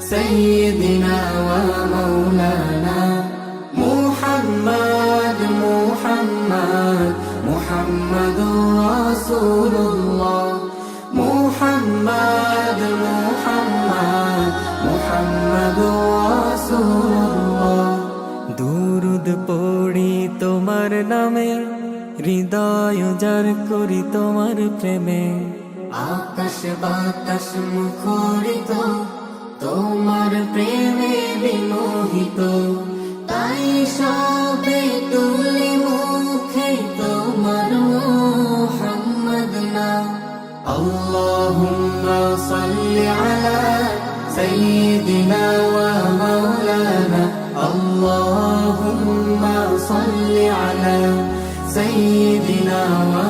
سيدنا ومولانا محمد محمد محمد رسول الله محمد محمد محمد رسول الله দুরুদ পড়ি তোমার নামে হৃদয় উজাড় করি তোমার প্রেমে আকাশ বাতাস মুখরিত তোমার প্রেমে বিমোহিত তাই সবে তুলি মুখে তোমার মুহাম্মদ নাম আল্লাহুম্মা সাল্লি আলা সাইয়্যিদিনা ওয়া মাওলানা আল্লাহুম্মা সাল্লি আলা সাইয়্যিদিনা ওয়া